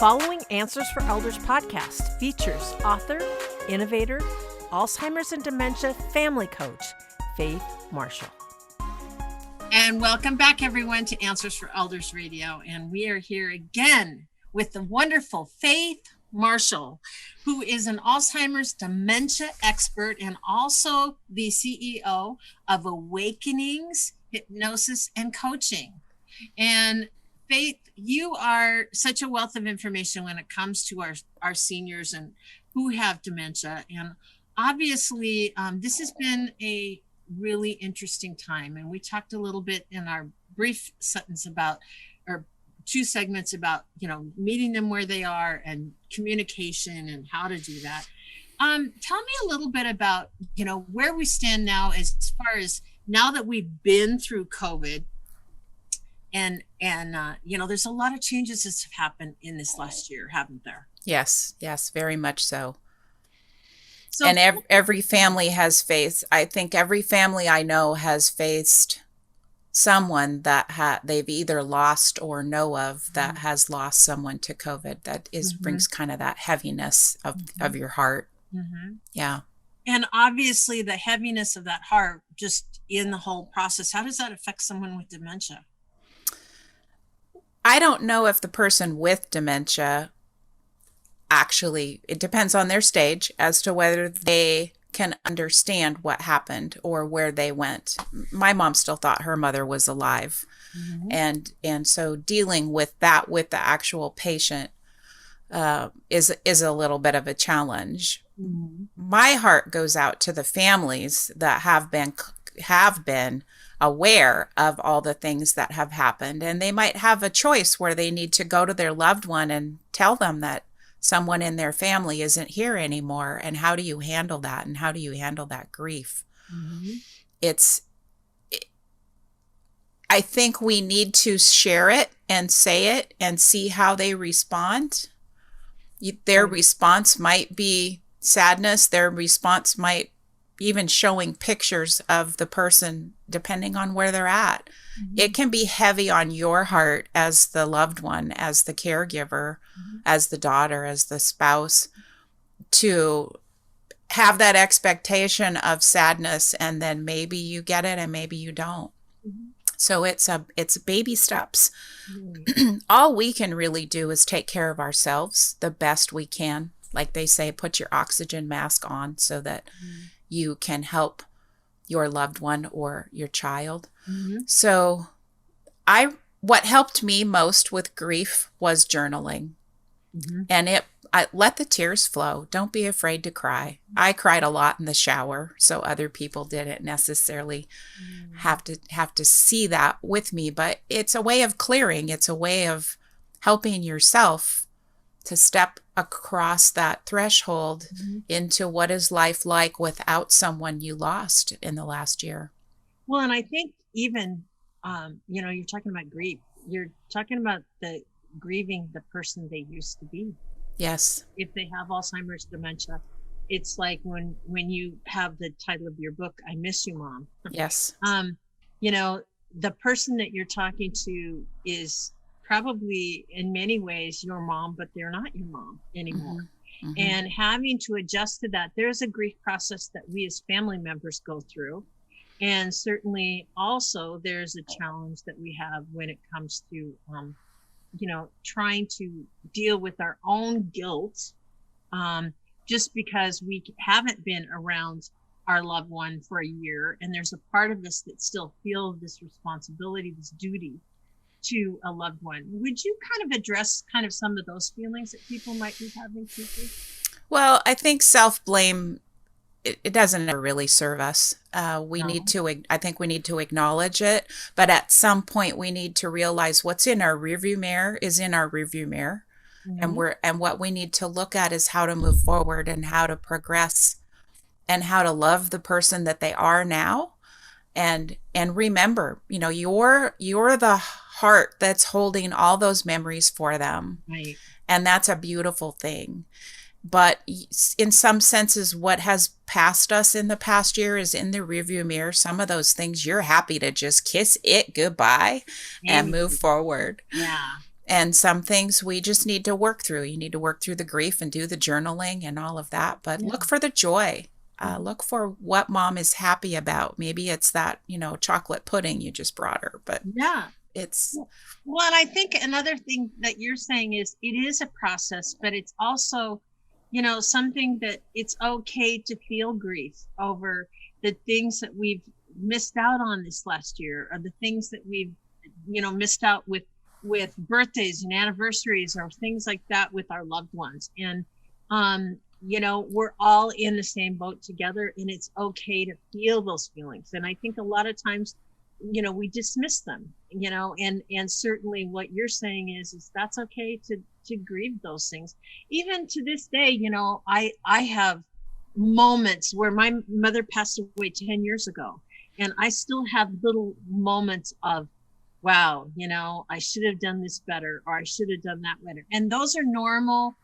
following Answers for Elders podcast features author, innovator, Alzheimer's and dementia family coach, Faith Marshall. And welcome back, everyone, to Answers for Elders Radio. And we are here again with the wonderful Faith Marshall, who is an Alzheimer's dementia expert and also the CEO of Awakenings, Hypnosis, and Coaching. And Faith, you are such a wealth of information when it comes to our seniors and who have dementia. And obviously, this has been a really interesting time. And we talked a little bit in our brief sentence about, or two segments about, meeting them where they are and communication and how to do that. Tell me a little bit about, where we stand now as far as now that we've been through COVID. And there's a lot of changes that have happened in this last year, haven't there? Yes, very much so. And every family has faced, I think every family I know has faced someone that they've either lost or know of that has lost someone to COVID. That brings kind of that heaviness of your heart. Mm-hmm. Yeah. And obviously the heaviness of that heart, just in the whole process, how does that affect someone with dementia? I don't know if the person with dementia actually, it depends on their stage as to whether they can understand what happened or where they went. My mom still thought her mother was alive. Mm-hmm. And so dealing with that with the actual patient is a little bit of a challenge. Mm-hmm. My heart goes out to the families that have been aware of all the things that have happened, and they might have a choice where they need to go to their loved one and tell them that someone in their family isn't here anymore. And how do you handle that? And how do you handle that grief? Mm-hmm. I think we need to share it and say it and see how they respond. Their response might be sadness. Their response might even showing pictures of the person, depending on where they're at. Mm-hmm. It can be heavy on your heart as the loved one, as the caregiver, as the daughter, as the spouse, to have that expectation of sadness, and then maybe you get it and maybe you don't. Mm-hmm. So it's baby steps. Mm-hmm. All we can really do is take care of ourselves the best we can. Like they say, put your oxygen mask on so that you can help your loved one or your child. Mm-hmm. So what helped me most with grief was journaling. Mm-hmm. And I let the tears flow. Don't be afraid to cry. I cried a lot in the shower, so other people didn't necessarily have to see that with me, but it's a way of clearing. It's a way of helping yourself to step across that threshold into what is life like without someone you lost in the last year. Well, and I think even, you're talking about grief. You're talking about the grieving the person they used to be. Yes. If they have Alzheimer's dementia, it's like when you have the title of your book, I Miss You, Mom. Yes. The person that you're talking to is probably in many ways your mom, but they're not your mom anymore. Mm-hmm. And having to adjust to that, there's a grief process that we as family members go through. And certainly also there's a challenge that we have when it comes to, trying to deal with our own guilt, just because we haven't been around our loved one for a year. And there's a part of us that still feels this responsibility, this duty to a loved one. Would you kind of address kind of some of those feelings that people might be having too? Well, I think self-blame, it doesn't ever really serve us. I think we need to acknowledge it, but at some point we need to realize what's in our rearview mirror is in our rearview mirror. Mm-hmm. And what we need to look at is how to move forward and how to progress and how to love the person that they are now. And remember, you're the heart that's holding all those memories for them. Right. And that's a beautiful thing. But in some senses, what has passed us in the past year is in the rearview mirror. Some of those things you're happy to just kiss it goodbye and move forward. Yeah. And some things we just need to work through. You need to work through the grief and do the journaling and all of that. But look for the joy. Look for what mom is happy about. Maybe it's that, chocolate pudding you just brought her, but it's. Well, and I think another thing that you're saying is it is a process, but it's also, something that it's okay to feel grief over the things that we've missed out on this last year, or the things that we've, missed out with birthdays and anniversaries or things like that with our loved ones. And, we're all in the same boat together, and it's okay to feel those feelings. And I think a lot of times, we dismiss them, and certainly what you're saying is that's okay to grieve those things. Even to this day, I have moments where my mother passed away 10 years ago, and I still have little moments of, wow, I should have done this better, or I should have done that better. And those are normal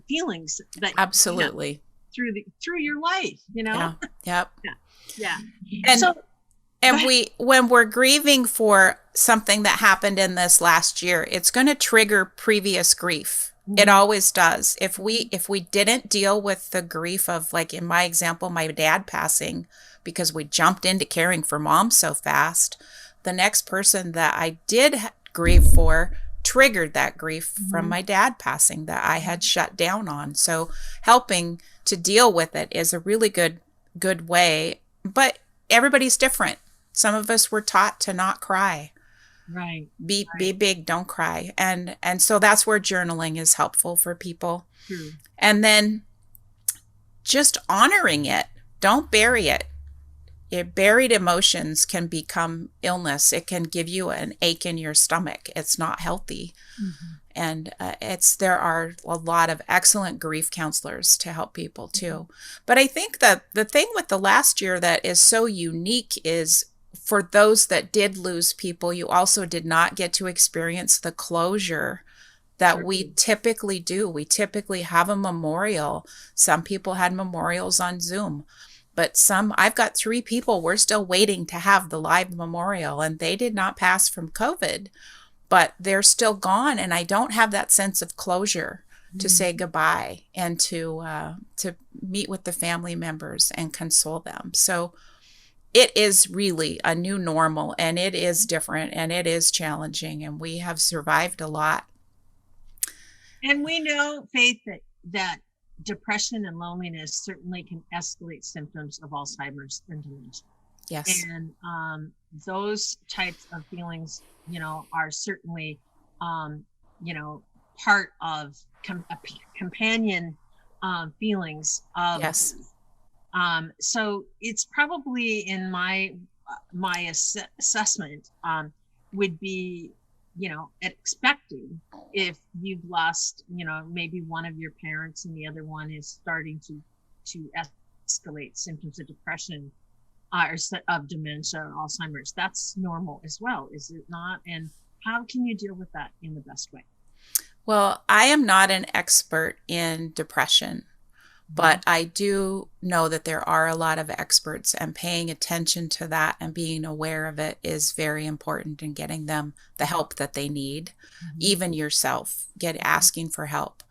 feelings that absolutely through your life, Yep. Yeah. And when we're grieving for something that happened in this last year, it's going to trigger previous grief. It always does. If we didn't deal with the grief of, like in my example, my dad passing, because we jumped into caring for mom so fast, the next person that I did grieve for triggered that grief from my dad passing that I had shut down on. So helping to deal with it is a really good way, but everybody's different. Some of us were taught to not cry. Right. Be big, don't cry. And so that's where journaling is helpful for people. True. And then just honoring it. Don't bury it. Buried emotions can become illness. It can give you an ache in your stomach. It's not healthy. And there are a lot of excellent grief counselors to help people too. But I think that the thing with the last year that is so unique is, for those that did lose people, you also did not get to experience the closure that we typically do. We typically have a memorial. Some people had memorials on Zoom. But I've got 3 people, we're still waiting to have the live memorial, and they did not pass from COVID, but they're still gone. And I don't have that sense of closure to say goodbye and to meet with the family members and console them. So it is really a new normal, and it is different, and it is challenging, and we have survived a lot. And we know, Faith, that depression and loneliness certainly can escalate symptoms of Alzheimer's and dementia. Yes. And those types of feelings, are certainly, part of companion feelings of. Yes. So it's probably, in my assessment, would be, expecting, if you've lost, maybe one of your parents and the other one is starting to escalate symptoms of depression or of dementia or Alzheimer's. That's normal as well, is it not? And how can you deal with that in the best way? Well, I am not an expert in depression, but I do know that there are a lot of experts, and paying attention to that and being aware of it is very important in getting them the help that they need. Even yourself, asking for help.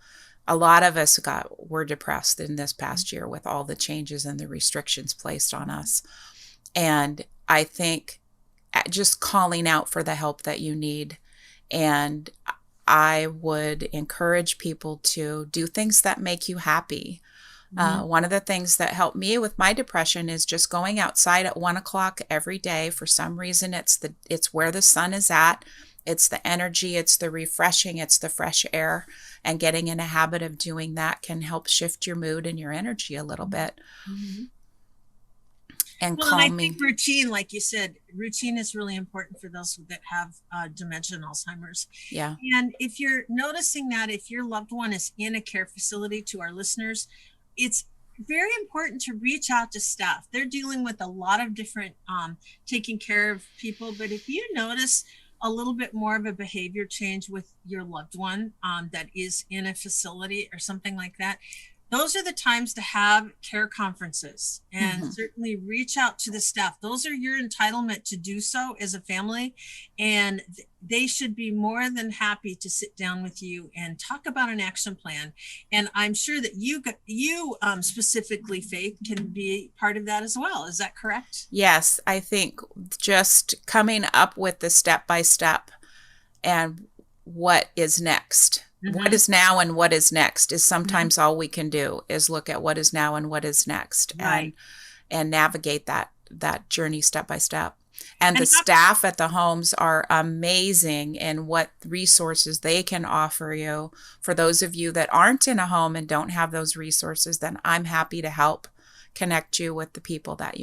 A lot of us were depressed in this past year with all the changes and the restrictions placed on us. And I think just calling out for the help that you need. And I would encourage people to do things that make you happy. One of the things that helped me with my depression is just going outside at 1:00 every day. For some reason, it's where the sun is at. It's the energy, it's the refreshing, it's the fresh air. And getting in a habit of doing that can help shift your mood and your energy a little bit. And calming. And I think routine, like you said, routine is really important for those that have dementia and Alzheimer's. Yeah. And if you're noticing that, if your loved one is in a care facility, to our listeners, it's very important to reach out to staff. They're dealing with a lot of different taking care of people. But if you notice a little bit more of a behavior change with your loved one that is in a facility or something like that, those are the times to have care conferences and certainly reach out to the staff. Those are your entitlement to do so as a family. And they should be more than happy to sit down with you and talk about an action plan. And I'm sure that you specifically, Faith, can be part of that as well. Is that correct? Yes, I think just coming up with the step-by-step and what is next. What is now and what is next is sometimes all we can do is look at what is now and what is next, Right. and navigate that journey step by step. And the staff at the homes are amazing in what resources they can offer you. For those of you that aren't in a home and don't have those resources, then I'm happy to help connect you with the people that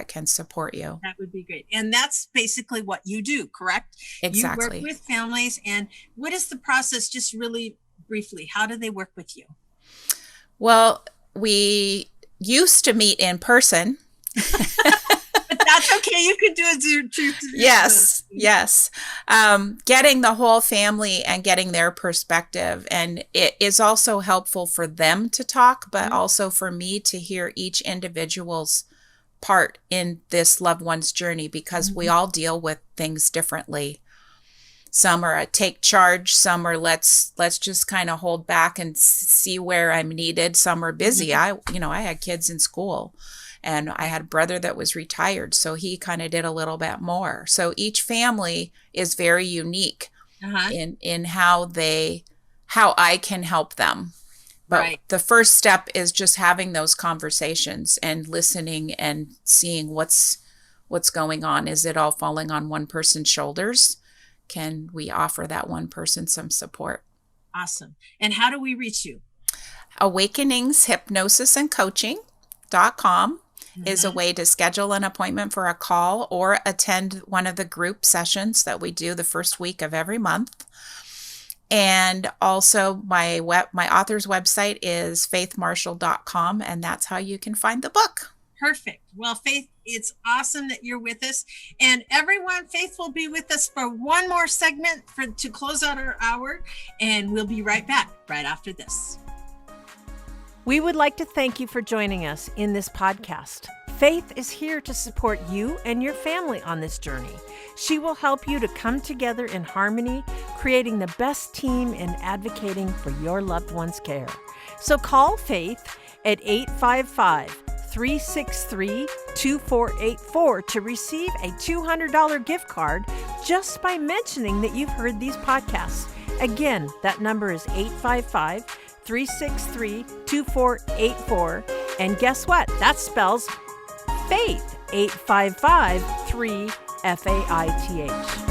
can support you. That would be great. And that's basically what you do, correct? Exactly. You work with families. And what is the process, just really briefly? How do they work with you? Well, we used to meet in person. But that's okay. You can do it. Yes. Getting the whole family and getting their perspective. And it is also helpful for them to talk, but also for me to hear each individual's part in this loved one's journey, because we all deal with things differently. Some are a take charge, some are let's just kind of hold back and see where I'm needed. Some are busy. I had kids in school, and I had a brother that was retired, so he kind of did a little bit more. So each family is very unique in how I can help them. But the first step is just having those conversations and listening and seeing what's going on. Is it all falling on one person's shoulders? Can we offer that one person some support? Awesome. And how do we reach you? awakeningshypnosisandcoaching.com is a way to schedule an appointment for a call or attend one of the group sessions that we do the first week of every month. And also my author's website is faithmarshall.com, and that's how you can find the book. Perfect. Well, Faith, it's awesome that you're with us. And everyone, Faith will be with us for one more segment to close out our hour, and we'll be right back right after this. We would like to thank you for joining us in this podcast. Faith is here to support you and your family on this journey. She will help you to come together in harmony, creating the best team in advocating for your loved one's care. So call Faith at 855-363-2484 to receive a $200 gift card just by mentioning that you've heard these podcasts. Again, that number is 855-363-2484. And guess what? That spells Faith, 855-3-FAITH.